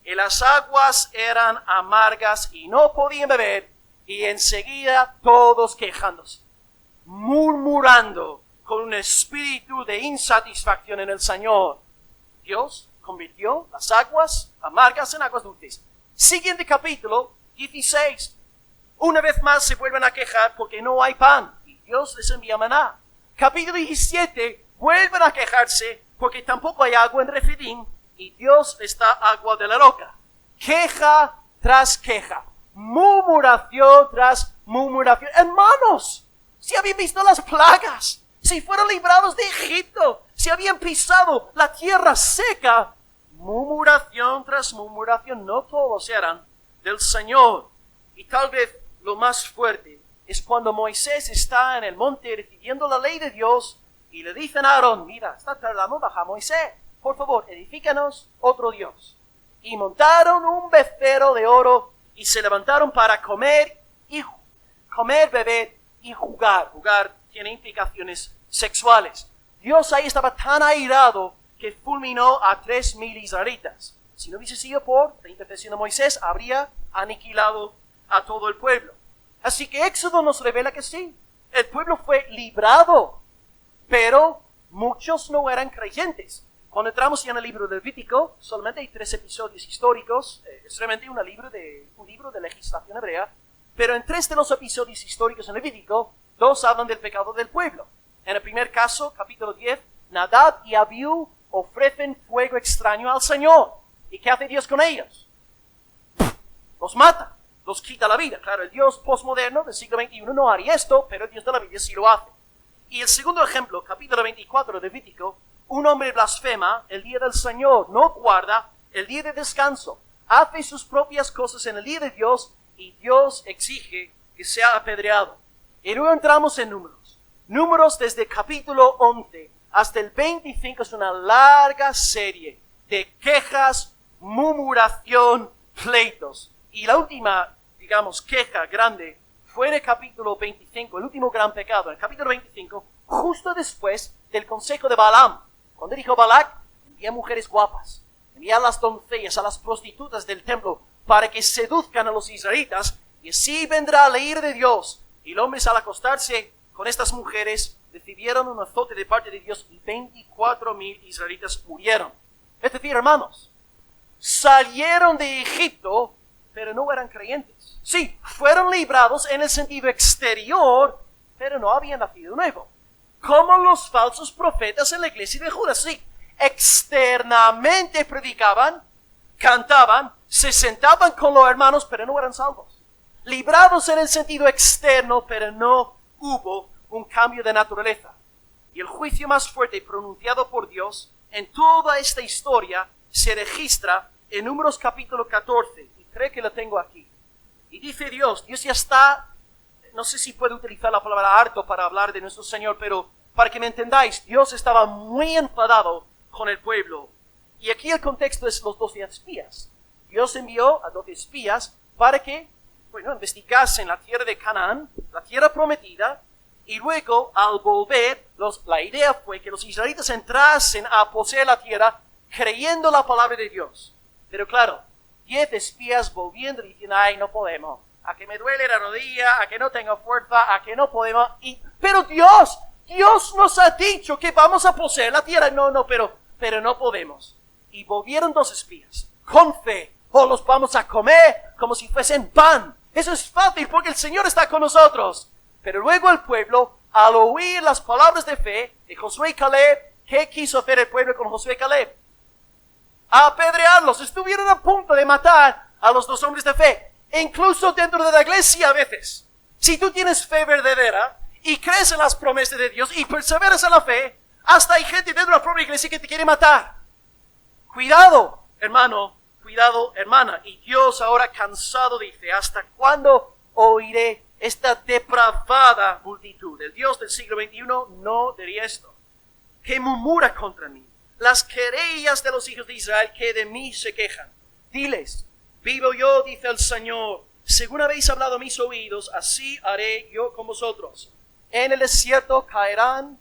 Y las aguas eran amargas y no podían beber, y enseguida todos quejándose, murmurando con un espíritu de insatisfacción en el Señor. Dios convirtió las aguas amargas en aguas dulces. Siguiente capítulo, 16. Una vez más se vuelven a quejar porque no hay pan y Dios les envía maná. Capítulo 17, vuelven a quejarse porque tampoco hay agua en Refidim y Dios les da agua de la roca. Queja tras queja, murmuración tras murmuración. Hermanos, si habían visto las plagas, si fueron librados de Egipto, si habían pisado la tierra seca, murmuración tras murmuración, no todos eran del Señor. Y tal vez lo más fuerte es cuando Moisés está en el monte recibiendo la ley de Dios y le dicen a Aarón, mira, está tardando, baja Moisés, por favor, edifícanos otro Dios. Y montaron un becerro de oro y se levantaron para comer, beber y jugar. Jugar tiene implicaciones sexuales. Dios ahí estaba tan airado que fulminó a 3,000 israelitas. Si no hubiese sido por la intercesión de Moisés, habría aniquilado a todo el pueblo. Así que Éxodo nos revela que sí, el pueblo fue librado, pero muchos no eran creyentes. Cuando entramos ya en el libro de Levítico, solamente hay 3 episodios históricos, es realmente un libro de legislación hebrea, pero en 3 de los episodios históricos en Levítico, 2 hablan del pecado del pueblo. En el primer caso, capítulo 10, Nadab y Abiú ofrecen fuego extraño al Señor. ¿Y qué hace Dios con ellos? Los mata, los quita la vida. Claro, el Dios postmoderno del siglo XXI no haría esto, pero el Dios de la Biblia sí lo hace. Y el segundo ejemplo, capítulo 24 de Levítico, un hombre blasfema el día del Señor, no guarda el día de descanso, hace sus propias cosas en el día de Dios y Dios exige que sea apedreado. Y luego entramos en Números. Números desde capítulo 11 hasta el 25 es una larga serie de quejas, murmuración, pleitos. Y la última, queja grande fue en el capítulo 25, el último gran pecado, en el capítulo 25, justo después del consejo de Balaam. Cuando dijo Balac, envía mujeres guapas, envía a las doncellas, a las prostitutas del templo, para que seduzcan a los israelitas, y así vendrá la ira de Dios. Y los hombres al acostarse con estas mujeres recibieron un azote de parte de Dios y 24,000 israelitas murieron. Es decir, hermanos, salieron de Egipto, pero no eran creyentes. Sí, fueron librados en el sentido exterior, pero no habían nacido nuevo. Como los falsos profetas en la iglesia de Judas. Sí, externamente predicaban, cantaban, se sentaban con los hermanos, pero no eran salvos. Librados en el sentido externo, pero no hubo un cambio de naturaleza. Y el juicio más fuerte pronunciado por Dios en toda esta historia se registra en Números capítulo 14, y creo que lo tengo aquí. Y dice Dios ya está no sé si puedo utilizar la palabra harto para hablar de nuestro Señor, pero para que me entendáis, Dios estaba muy enfadado con el pueblo. Y aquí el contexto es los 12 espías. Dios envió a 12 espías para que, investigasen la tierra de Canaán, la tierra prometida, y luego al volver, la idea fue que los israelitas entrasen a poseer la tierra creyendo la palabra de Dios. Pero claro, 10 espías volviendo diciendo, ay, no podemos, a que me duele la rodilla, a que no tengo fuerza, a que no podemos, pero Dios nos ha dicho que vamos a poseer la tierra, pero no podemos. Y volvieron 2 espías, con fe, los vamos a comer como si fuesen pan. Eso es fácil porque el Señor está con nosotros. Pero luego el pueblo, al oír las palabras de fe de Josué y Caleb, ¿qué quiso hacer el pueblo con Josué y Caleb? A apedrearlos. Estuvieron a punto de matar a los 2 hombres de fe. E incluso dentro de la iglesia a veces. Si tú tienes fe verdadera y crees en las promesas de Dios y perseveras en la fe, hasta hay gente dentro de la propia iglesia que te quiere matar. Cuidado, hermano, cuidado, hermana. Y Dios ahora cansado dice, ¿hasta cuándo oiré esta depravada multitud? El Dios del siglo XXI no diría esto. Que murmura contra mí. Las querellas de los hijos de Israel que de mí se quejan. Diles, vivo yo, dice el Señor, según habéis hablado a mis oídos, así haré yo con vosotros. En el desierto caerán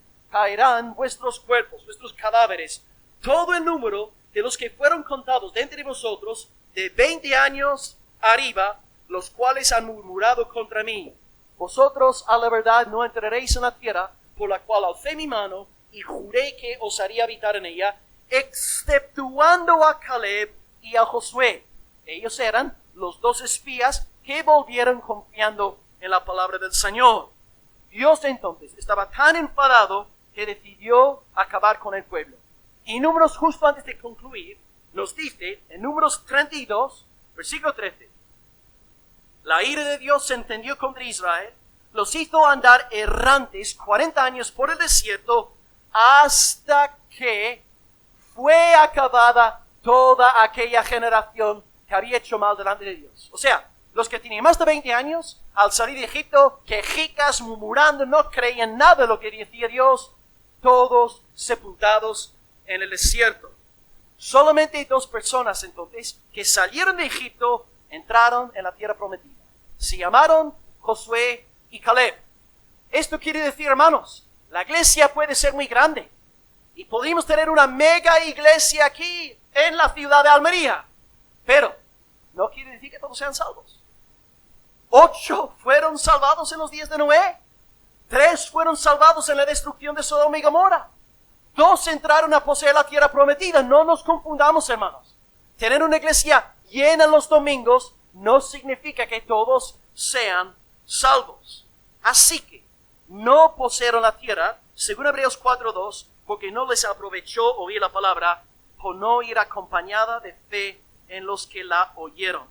vuestros cuerpos, vuestros cadáveres, todo el número de los que fueron contados de entre vosotros, de 20 años arriba, los cuales han murmurado contra mí. Vosotros a la verdad no entraréis en la tierra, por la cual alcé mi mano, y juré que os haría habitar en ella, exceptuando a Caleb y a Josué. Ellos eran los 2 espías que volvieron confiando en la palabra del Señor. Dios entonces estaba tan enfadado que decidió acabar con el pueblo. Y Números, justo antes de concluir, nos dice en Números 32, versículo 13, la ira de Dios se encendió contra Israel, los hizo andar errantes 40 años por el desierto, hasta que fue acabada toda aquella generación que había hecho mal delante de Dios. O sea, los que tenían más de 20 años, al salir de Egipto, quejicas, murmurando, no creían nada de lo que decía Dios, todos sepultados en el desierto. Solamente 2 personas entonces que salieron de Egipto entraron en la tierra prometida. Se llamaron Josué y Caleb. Esto quiere decir, hermanos, la iglesia puede ser muy grande y podemos tener una mega iglesia aquí en la ciudad de Almería, pero no quiere decir que todos sean salvos. 8 fueron salvados en los días de Noé, 3 fueron salvados en la destrucción de Sodoma y Gomorra, 2 entraron a poseer la tierra prometida. No nos confundamos, hermanos. Tener una iglesia llena los domingos no significa que todos sean salvos. Así que no poseyeron la tierra, según Hebreos 4:2, porque no les aprovechó oír la palabra, por no ir acompañada de fe en los que la oyeron.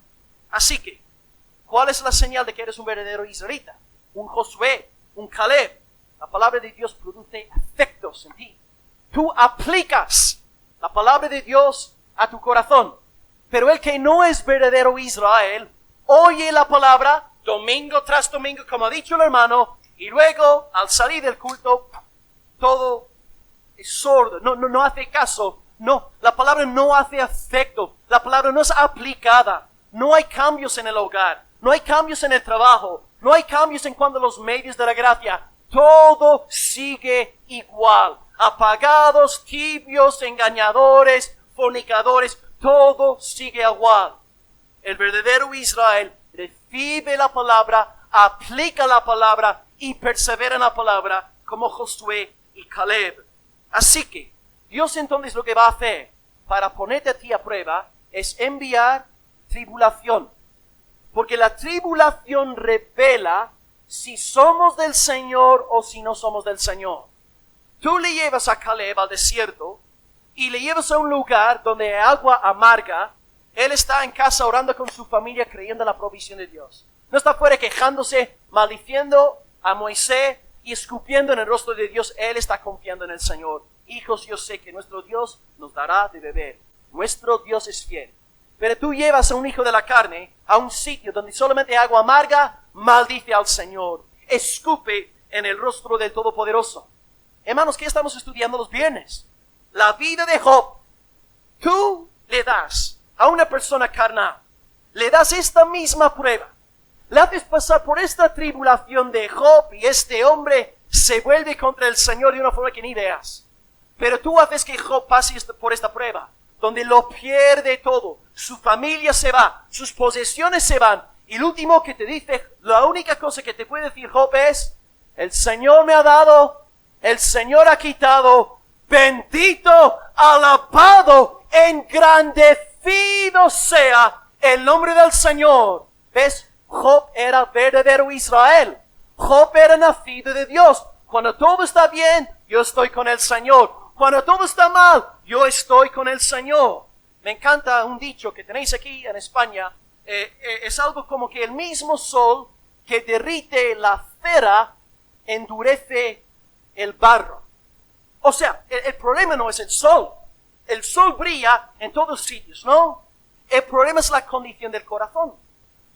Así que, ¿cuál es la señal de que eres un verdadero israelita? Un Josué, un Caleb. La palabra de Dios produce efectos en ti. Tú aplicas la palabra de Dios a tu corazón. Pero el que no es verdadero Israel, oye la palabra domingo tras domingo, como ha dicho el hermano, y luego, al salir del culto, todo es sordo, no hace caso. No, la palabra no hace efecto, la palabra no es aplicada. No hay cambios en el hogar, no hay cambios en el trabajo, no hay cambios en cuanto a los medios de la gracia. Todo sigue igual. Apagados, tibios, engañadores, fornicadores, todo sigue igual. El verdadero Israel recibe la palabra, aplica la palabra y persevera en la palabra como Josué y Caleb. Así que Dios entonces lo que va a hacer para ponerte a ti a prueba es enviar tribulación. Porque la tribulación revela si somos del Señor o si no somos del Señor. Tú le llevas a Caleb al desierto y le llevas a un lugar donde hay agua amarga. Él está en casa orando con su familia creyendo en la provisión de Dios. No está fuera quejándose, maldiciendo a Moisés y escupiendo en el rostro de Dios. Él está confiando en el Señor. Hijos, yo sé que nuestro Dios nos dará de beber. Nuestro Dios es fiel. Pero tú llevas a un hijo de la carne a un sitio donde solamente hay agua amarga, maldice al Señor. escupe en el rostro del Todopoderoso. Hermanos, ¿qué estamos estudiando los viernes? La vida de Job. Tú le das a una persona carnal, le das esta misma prueba, le haces pasar por esta tribulación de Job y este hombre se vuelve contra el Señor de una forma que ni veas. Pero tú haces que Job pase por esta prueba, donde lo pierde todo, su familia se va, sus posesiones se van, y lo último que te dice, la única cosa que te puede decir Job es, el Señor me ha dado, el Señor ha quitado, bendito, alabado, engrandecido sea el nombre del Señor. ¿Ves? Job era verdadero Israel. Job era nacido de Dios. Cuando todo está bien, yo estoy con el Señor. Cuando todo está mal, yo estoy con el Señor. Me encanta un dicho que tenéis aquí en España. Es algo como que el mismo sol que derrite la cera endurece el barro. O sea, el problema no es el sol. El sol brilla en todos sitios, ¿no? El problema es la condición del corazón.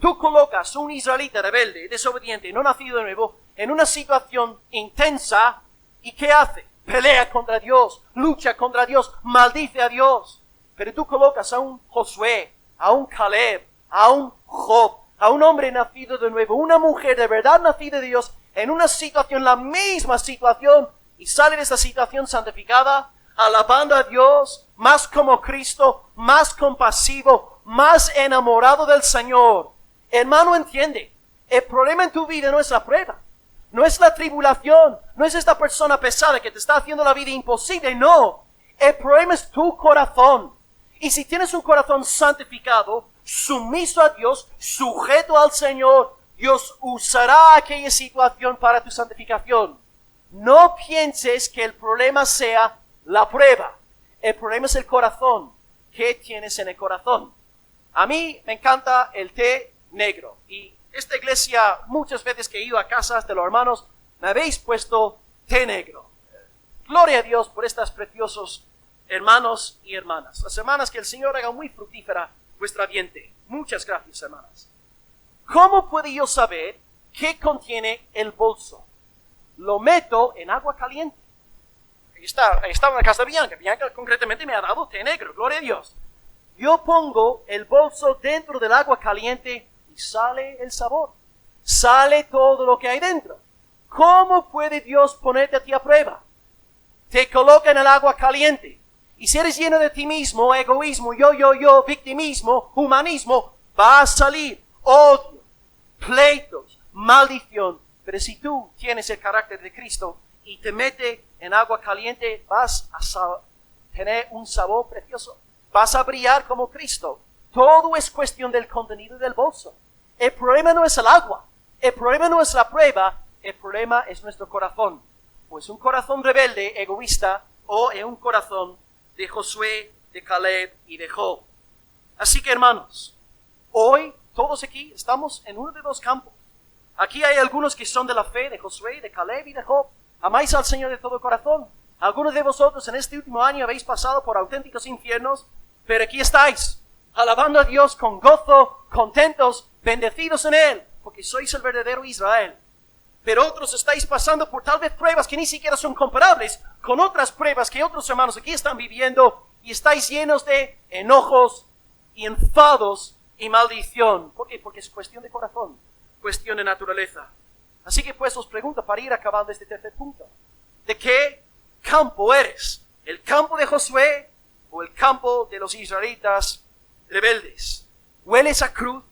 Tú colocas a un israelita rebelde, desobediente, no nacido de nuevo, en una situación intensa, ¿y qué hace? Pelea contra Dios, lucha contra Dios, maldice a Dios. Pero tú colocas a un Josué, a un Caleb, a un Job, a un hombre nacido de nuevo, una mujer de verdad nacida de Dios, en una situación, la misma situación, y sale de esa situación santificada, alabando a Dios, más como Cristo, más compasivo, más enamorado del Señor. Hermano, entiende, el problema en tu vida no es la prueba, no es la tribulación, no es esta persona pesada que te está haciendo la vida imposible, no. El problema es tu corazón. Y si tienes un corazón santificado, sumiso a Dios, sujeto al Señor, Dios usará aquella situación para tu santificación. No pienses que el problema sea la prueba. El problema es el corazón. ¿Qué tienes en el corazón? A mí me encanta el té negro. Y esta iglesia, muchas veces que he ido a casas de los hermanos, me habéis puesto té negro. Gloria a Dios por estos preciosos hermanos y hermanas. Las hermanas, que el Señor haga muy fructífera vuestra diente. Muchas gracias, hermanas. ¿Cómo puedo yo saber qué contiene el bolso? Lo meto en agua caliente. Estaba en la casa de Bianca. Bianca concretamente me ha dado té negro. Gloria a Dios. Yo pongo el bolso dentro del agua caliente y sale el sabor. Sale todo lo que hay dentro. ¿Cómo puede Dios ponerte a ti a prueba? Te coloca en el agua caliente. Y si eres lleno de ti mismo, egoísmo, yo, victimismo, humanismo, va a salir odio, pleitos, maldición. Pero si tú tienes el carácter de Cristo y te mete en agua caliente, vas a tener un sabor precioso. Vas a brillar como Cristo. Todo es cuestión del contenido del bolso. El problema no es el agua. El problema no es la prueba. El problema es nuestro corazón. O es un corazón rebelde, egoísta, o es un corazón de Josué, de Caleb y de Job. Así que, hermanos, hoy todos aquí estamos en uno de dos campos. Aquí hay algunos que son de la fe de Josué, de Caleb y de Job. Amáis al Señor de todo corazón. Algunos de vosotros en este último año habéis pasado por auténticos infiernos, pero aquí estáis, alabando a Dios con gozo, contentos, bendecidos en Él, porque sois el verdadero Israel. Pero otros estáis pasando por tal vez pruebas que ni siquiera son comparables con otras pruebas que otros hermanos aquí están viviendo, y estáis llenos de enojos y enfados y maldición. ¿Por qué? Porque es cuestión de corazón, cuestión de naturaleza. Así que pues os pregunto, para ir acabando este tercer punto, ¿de qué campo eres? ¿El campo de Josué o el campo de los israelitas rebeldes? ¿Hueles a cruz?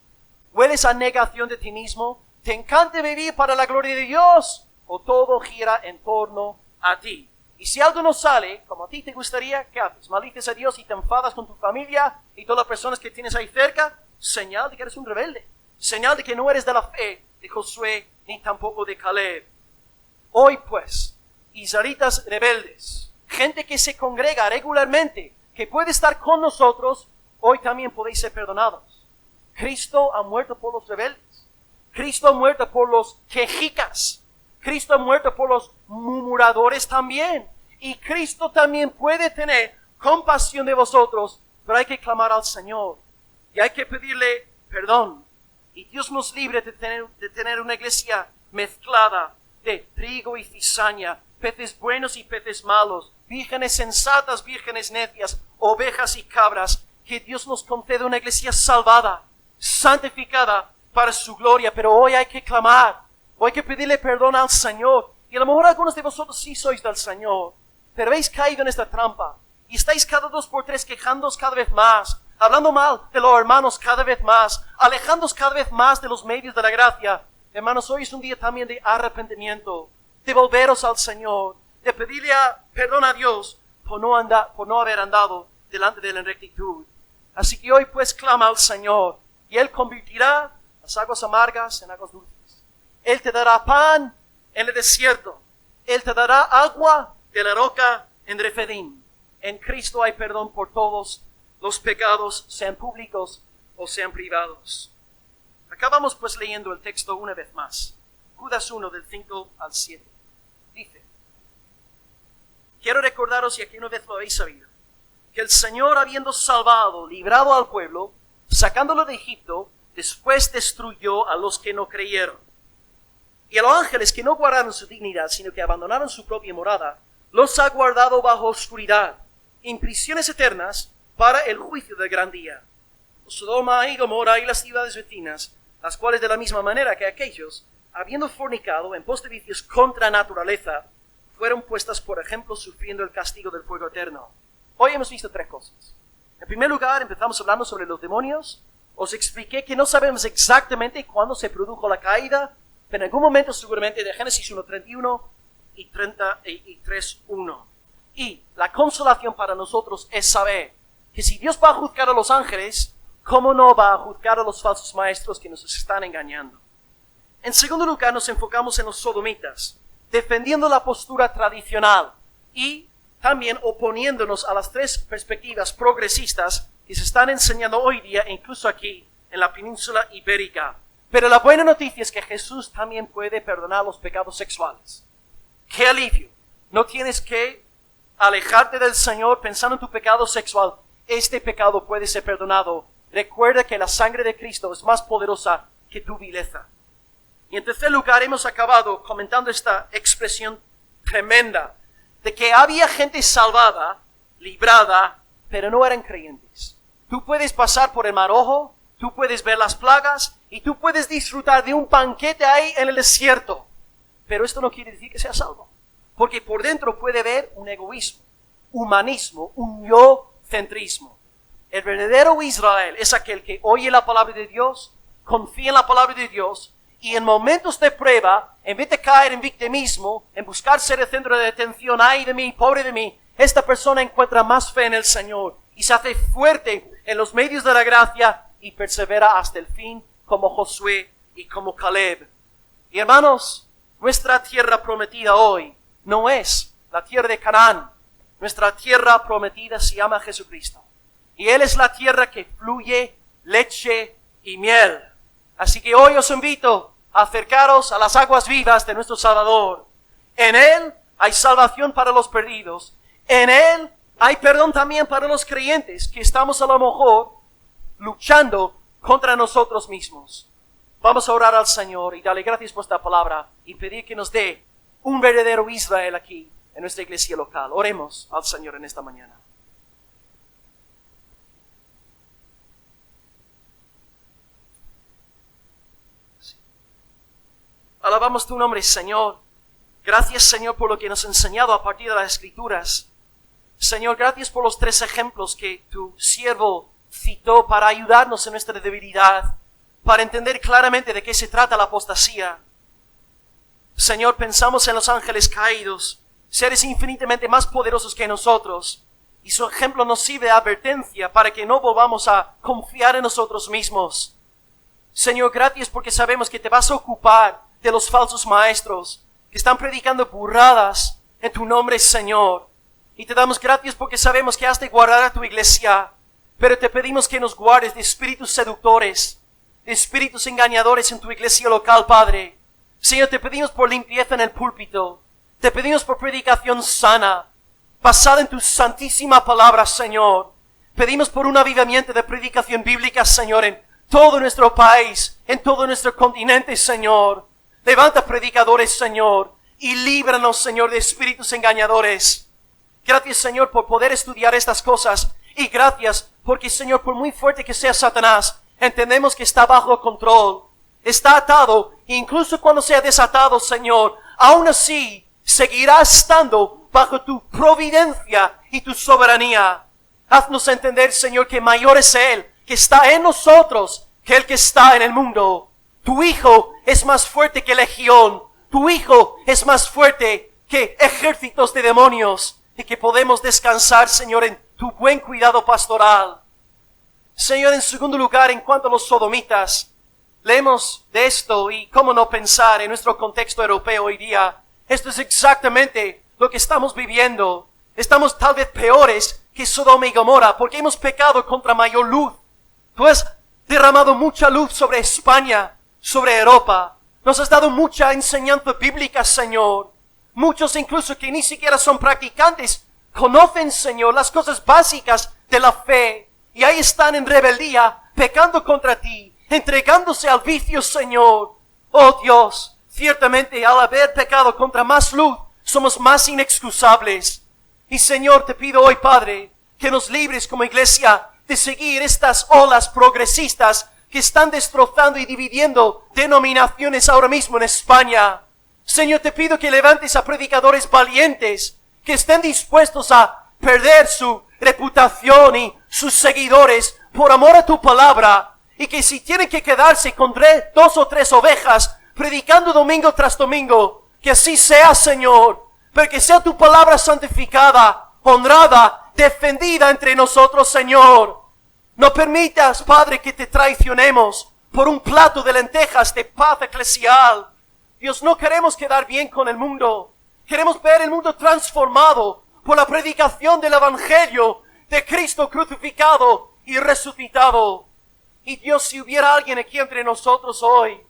¿Hueles a negación de ti mismo? ¿Te encanta vivir para la gloria de Dios? ¿O todo gira en torno a ti? Y si algo no sale como a ti te gustaría, ¿qué haces? ¿Maldices a Dios y te enfadas con tu familia y todas las personas que tienes ahí cerca? Señal de que eres un rebelde. Señal de que no eres de la fe de Josué ni tampoco de Caleb. Hoy pues, israelitas rebeldes, gente que se congrega regularmente, que puede estar con nosotros, hoy también podéis ser perdonados. Cristo ha muerto por los rebeldes. Cristo ha muerto por los quejicas. Cristo ha muerto por los murmuradores también. Y Cristo también puede tener compasión de vosotros, pero hay que clamar al Señor. Y hay que pedirle perdón. Y Dios nos libre de tener una iglesia mezclada de trigo y cizaña, peces buenos y peces malos, vírgenes sensatas, vírgenes necias, ovejas y cabras, que Dios nos concede una iglesia salvada, santificada para su gloria. Pero hoy hay que clamar, hoy hay que pedirle perdón al Señor. Y a lo mejor algunos de vosotros sí sois del Señor, pero habéis caído en esta trampa y estáis cada 2 por 3 quejándoos cada vez más, hablando mal de los hermanos cada vez más, alejándoos cada vez más de los medios de la gracia. Hermanos, hoy es un día también de arrepentimiento, de volveros al Señor, de pedirle perdón a Dios por no haber andado delante de Él en rectitud. Así que hoy pues clama al Señor y Él convertirá las aguas amargas en aguas dulces. Él te dará pan en el desierto. Él te dará agua de la roca en Refidim. En Cristo hay perdón por todos los pecados, sean públicos o sean privados. Acabamos pues leyendo el texto una vez más. Judas 1 del 5 al 7. Dice: quiero recordaros, y aquí una vez lo habéis sabido, que el Señor, habiendo salvado, librado al pueblo, sacándolo de Egipto, después destruyó a los que no creyeron. Y a los ángeles que no guardaron su dignidad, sino que abandonaron su propia morada, los ha guardado bajo oscuridad, en prisiones eternas, para el juicio del gran día. Sodoma y Gomorra y las ciudades vecinas, las cuales de la misma manera que aquellos, habiendo fornicado en pos de vicios contra naturaleza, fueron puestas por ejemplo sufriendo el castigo del fuego eterno. Hoy hemos visto 3 cosas. En primer lugar, empezamos hablando sobre los demonios. Os expliqué que no sabemos exactamente cuándo se produjo la caída, pero en algún momento seguramente de Génesis 1:31 y 3:1. Y la consolación para nosotros es saber que si Dios va a juzgar a los ángeles, ¿cómo no va a juzgar a los falsos maestros que nos están engañando? En segundo lugar, nos enfocamos en los sodomitas, defendiendo la postura tradicional y también oponiéndonos a las 3 perspectivas progresistas que se están enseñando hoy día, incluso aquí en la península ibérica. Pero la buena noticia es que Jesús también puede perdonar los pecados sexuales. ¡Qué alivio! No tienes que alejarte del Señor pensando en tu pecado sexual. Este pecado puede ser perdonado. Recuerda que la sangre de Cristo es más poderosa que tu vileza. Y en tercer lugar, hemos acabado comentando esta expresión tremenda de que había gente salvada, librada, pero no eran creyentes. Tú puedes pasar por el Mar Rojo, tú puedes ver las plagas y tú puedes disfrutar de un banquete ahí en el desierto. Pero esto no quiere decir que sea salvo. Porque por dentro puede haber un egoísmo, humanismo, un yo-centrismo. El verdadero Israel es aquel que oye la palabra de Dios, confía en la palabra de Dios, y en momentos de prueba, en vez de caer en victimismo, en buscar ser el centro de atención, ay de mí, pobre de mí, esta persona encuentra más fe en el Señor y se hace fuerte en los medios de la gracia y persevera hasta el fin, como Josué y como Caleb. Y hermanos, nuestra tierra prometida hoy no es la tierra de Canaán. Nuestra tierra prometida se llama Jesucristo. Y Él es la tierra que fluye leche y miel. Así que hoy os invito a acercaros a las aguas vivas de nuestro Salvador. En Él hay salvación para los perdidos. En Él hay perdón también para los creyentes que estamos a lo mejor luchando contra nosotros mismos. Vamos a orar al Señor y darle gracias por esta palabra y pedir que nos dé un verdadero Israel aquí en nuestra iglesia local. Oremos al Señor en esta mañana. Alabamos tu nombre, Señor. Gracias, Señor, por lo que nos has enseñado a partir de las Escrituras. Señor, gracias por los 3 ejemplos que tu siervo citó para ayudarnos en nuestra debilidad, para entender claramente de qué se trata la apostasía. Señor, pensamos en los ángeles caídos, seres infinitamente más poderosos que nosotros, y su ejemplo nos sirve de advertencia para que no volvamos a confiar en nosotros mismos. Señor, gracias porque sabemos que te vas a ocupar de los falsos maestros que están predicando burradas en tu nombre, Señor. Y te damos gracias porque sabemos que has de guardar a tu iglesia, pero te pedimos que nos guardes de espíritus seductores, de espíritus engañadores en tu iglesia local, Padre. Señor, te pedimos por limpieza en el púlpito, te pedimos por predicación sana, basada en tu santísima palabra, Señor. Pedimos por un avivamiento de predicación bíblica, Señor, en todo nuestro país, en todo nuestro continente, Señor. Levanta predicadores, Señor, y líbranos, Señor, de espíritus engañadores. Gracias, Señor, por poder estudiar estas cosas. Y gracias porque, Señor, por muy fuerte que sea Satanás, entendemos que está bajo control. Está atado, e incluso cuando sea desatado, Señor, aún así seguirá estando bajo tu providencia y tu soberanía. Haznos entender, Señor, que mayor es Él, que está en nosotros, que el que está en el mundo. Tu Hijo es más fuerte que legión. Tu Hijo es más fuerte que ejércitos de demonios. Y que podemos descansar, Señor, en tu buen cuidado pastoral. Señor, en segundo lugar, en cuanto a los sodomitas, leemos de esto y cómo no pensar en nuestro contexto europeo hoy día. Esto es exactamente lo que estamos viviendo. Estamos tal vez peores que Sodoma y Gomorra porque hemos pecado contra mayor luz. Tú has derramado mucha luz sobre España, sobre Europa. Nos has dado mucha enseñanza bíblica, Señor. Muchos incluso que ni siquiera son practicantes conocen, Señor, las cosas básicas de la fe. Y ahí están en rebeldía, pecando contra ti, entregándose al vicio, Señor. Oh Dios, ciertamente al haber pecado contra más luz, somos más inexcusables. Y Señor, te pido hoy, Padre, que nos libres como iglesia de seguir estas olas progresistas que están destrozando y dividiendo denominaciones ahora mismo en España. Señor, te pido que levantes a predicadores valientes, que estén dispuestos a perder su reputación y sus seguidores por amor a tu palabra, y que si tienen que quedarse con 2 o 3 ovejas, predicando domingo tras domingo, que así sea, Señor, pero que sea tu palabra santificada, honrada, defendida entre nosotros, Señor. No permitas, Padre, que te traicionemos por un plato de lentejas de paz eclesial. Dios, no queremos quedar bien con el mundo. Queremos ver el mundo transformado por la predicación del Evangelio de Cristo crucificado y resucitado. Y Dios, si hubiera alguien aquí entre nosotros hoy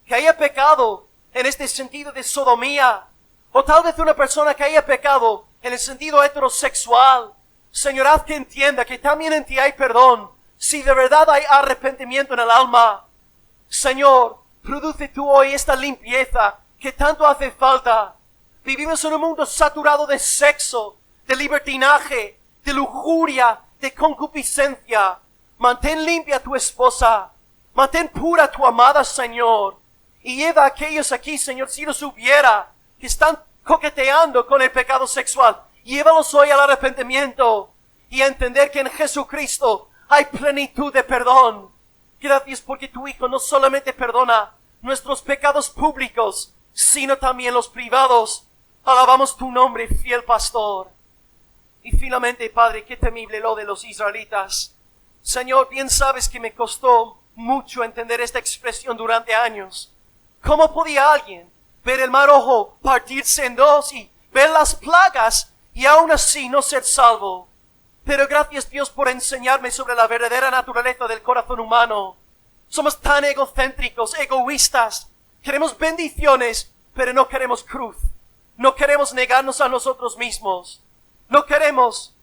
que haya pecado en este sentido de sodomía, o tal vez una persona que haya pecado en el sentido heterosexual, Señor, haz que entienda que también en ti hay perdón, si de verdad hay arrepentimiento en el alma. Señor, produce tú hoy esta limpieza que tanto hace falta. Vivimos en un mundo saturado de sexo, de libertinaje, de lujuria, de concupiscencia. Mantén limpia a tu esposa, mantén pura a tu amada, Señor. Y lleva a aquellos aquí, Señor, si los hubiera, que están coqueteando con el pecado sexual. Llévalos hoy al arrepentimiento y a entender que en Jesucristo hay plenitud de perdón. Gracias porque tu Hijo no solamente perdona nuestros pecados públicos, sino también los privados. Alabamos tu nombre, fiel pastor. Y finalmente, Padre, qué temible lo de los israelitas. Señor, bien sabes que me costó mucho entender esta expresión durante años. ¿Cómo podía alguien ver el mar Rojo partirse en dos y ver las plagas y aún así no ser salvo? Pero gracias, Dios, por enseñarme sobre la verdadera naturaleza del corazón humano. Somos tan egocéntricos, egoístas. Queremos bendiciones, pero no queremos cruz. No queremos negarnos a nosotros mismos. No queremos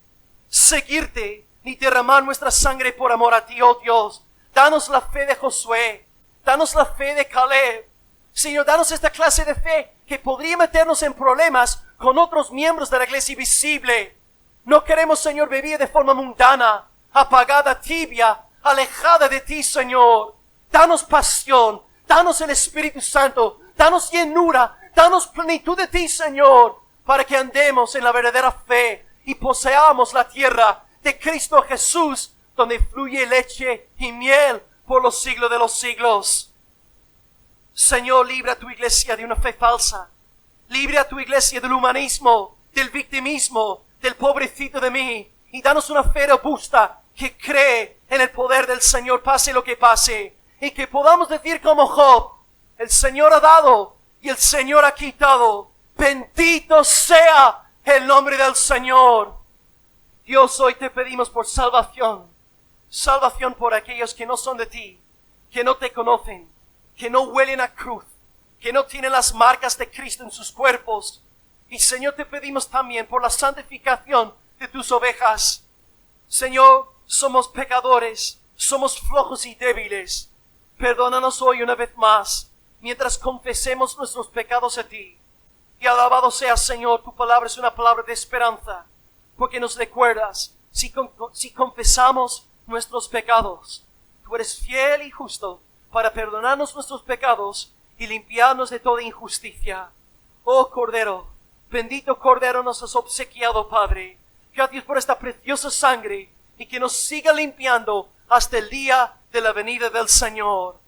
seguirte ni derramar nuestra sangre por amor a ti, oh Dios. Danos la fe de Josué. Danos la fe de Caleb. Señor, danos esta clase de fe que podría meternos en problemas con otros miembros de la iglesia visible. No queremos, Señor, vivir de forma mundana, apagada, tibia, alejada de ti, Señor. Danos pasión, danos el Espíritu Santo, danos llenura, danos plenitud de ti, Señor, para que andemos en la verdadera fe y poseamos la tierra de Cristo Jesús, donde fluye leche y miel por los siglos de los siglos. Señor, libra a tu iglesia de una fe falsa. Libra a tu iglesia del humanismo, del victimismo, del pobrecito de mí. Y danos una fe robusta que cree en el poder del Señor, pase lo que pase. Y que podamos decir como Job, el Señor ha dado y el Señor ha quitado. Bendito sea el nombre del Señor. Dios, hoy te pedimos por salvación. Salvación por aquellos que no son de ti, que no te conocen, que no huelen a cruz, que no tienen las marcas de Cristo en sus cuerpos. Y Señor, te pedimos también por la santificación de tus ovejas. Señor, somos pecadores, somos flojos y débiles. Perdónanos hoy una vez más. mientras confesemos nuestros pecados a ti. Y alabado sea, Señor, tu palabra es una palabra de esperanza, porque nos recuerdas, si confesamos nuestros pecados, tú eres fiel y justo para perdonarnos nuestros pecados y limpiarnos de toda injusticia. Oh Cordero, bendito Cordero nos has obsequiado, Padre. Gracias por esta preciosa sangre y que nos siga limpiando hasta el día de la venida del Señor.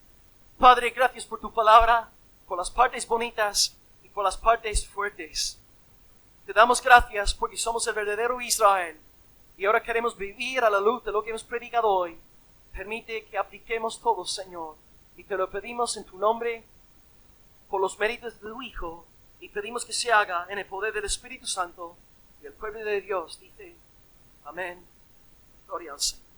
Padre, gracias por tu palabra, por las partes bonitas y por las partes fuertes. Te damos gracias porque somos el verdadero Israel y ahora queremos vivir a la luz de lo que hemos predicado hoy. Permite que apliquemos todo, Señor, y te lo pedimos en tu nombre, por los méritos de tu Hijo, y pedimos que se haga en el poder del Espíritu Santo. Y el pueblo de Dios dice, amén, gloria al Señor.